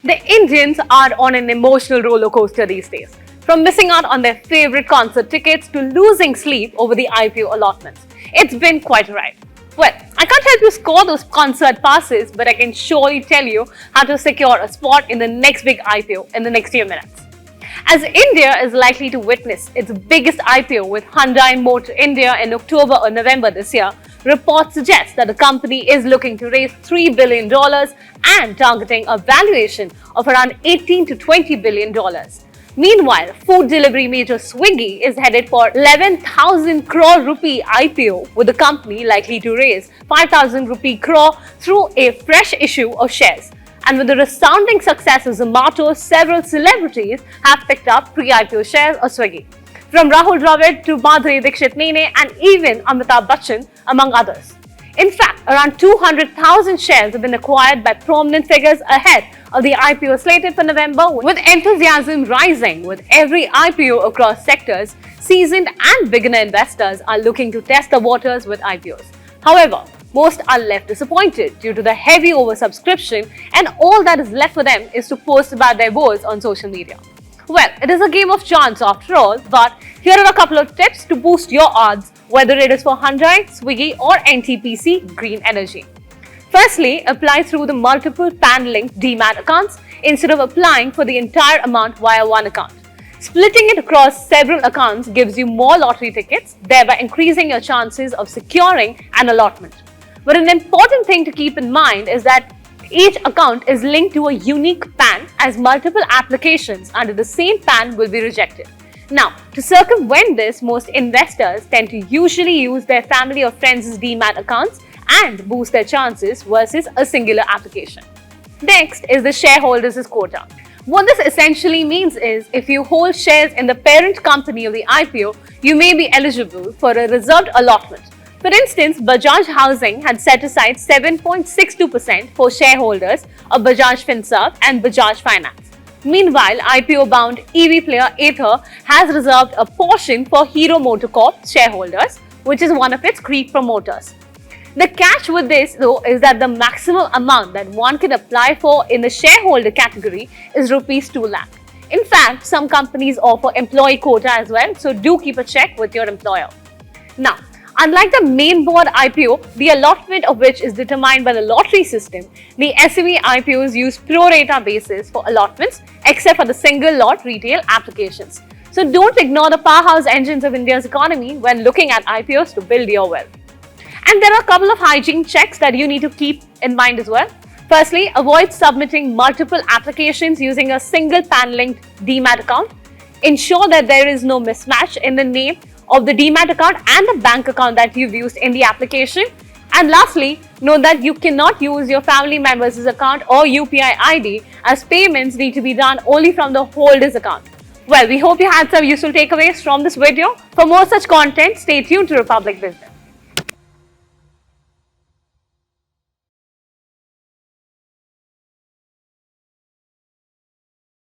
The Indians are on an emotional roller coaster these days, from missing out on their favorite concert tickets to losing sleep over the IPO allotments. It's been quite a ride. Well, I can't help you score those concert passes, but I can surely tell you how to secure a spot in the next big IPO in the next few minutes. As India is likely to witness its biggest IPO with Hyundai Motor India in October or November this year, reports suggest that the company is looking to raise $3 billion and targeting a valuation of around $18 to $20 billion. Meanwhile, food delivery major Swiggy is headed for 11,000 crore rupee IPO, with the company likely to raise 5,000 rupee crore through a fresh issue of shares. And with the resounding success of Zomato, several celebrities have picked up pre-IPO shares of Swiggy, from Rahul Dravid to Madhuri Dixit Nene and even Amitabh Bachchan, among others. In fact, around 200,000 shares have been acquired by prominent figures ahead of the IPO slated for November, with enthusiasm rising with every IPO across sectors. Seasoned and beginner investors are looking to test the waters with IPOs. However, most are left disappointed due to the heavy oversubscription, and all that is left for them is to post about their woes on social media. Well, it is a game of chance after all, but here are a couple of tips to boost your odds, whether it is for Hyundai, Swiggy or NTPC Green Energy. Firstly, apply through the multiple PAN-linked demat accounts instead of applying for the entire amount via one account. Splitting it across several accounts gives you more lottery tickets, thereby increasing your chances of securing an allotment. But an important thing to keep in mind is that each account is linked to a unique PAN, as multiple applications under the same PAN will be rejected. Now, to circumvent this, most investors tend to usually use their family or friends' demat accounts and boost their chances versus a singular application. Next is the shareholders' quota. What this essentially means is, if you hold shares in the parent company of the IPO, you may be eligible for a reserved allotment. For instance, Bajaj Housing had set aside 7.62% for shareholders of Bajaj Finserv and Bajaj Finance. Meanwhile, IPO-bound EV player Ather has reserved a portion for Hero MotoCorp shareholders, which is one of its Greek promoters. The catch with this, though, is that the maximum amount that one can apply for in the shareholder category is Rs 2 lakh. In fact, some companies offer employee quota as well, so do keep a check with your employer. Now, unlike the main board IPO, the allotment of which is determined by the lottery system, the SME IPOs use pro rata basis for allotments, except for the single lot retail applications. So don't ignore the powerhouse engines of India's economy when looking at IPOs to build your wealth. And there are a couple of hygiene checks that you need to keep in mind as well. Firstly, avoid submitting multiple applications using a single PAN-linked demat account. Ensure that there is no mismatch in the name of the demat account and the bank account that you've used in the application. And lastly, note that you cannot use your family member's account or UPI ID, as payments need to be done only from the holder's account. Well, we hope you had some useful takeaways from this video. For more such content, stay tuned to Republic Business.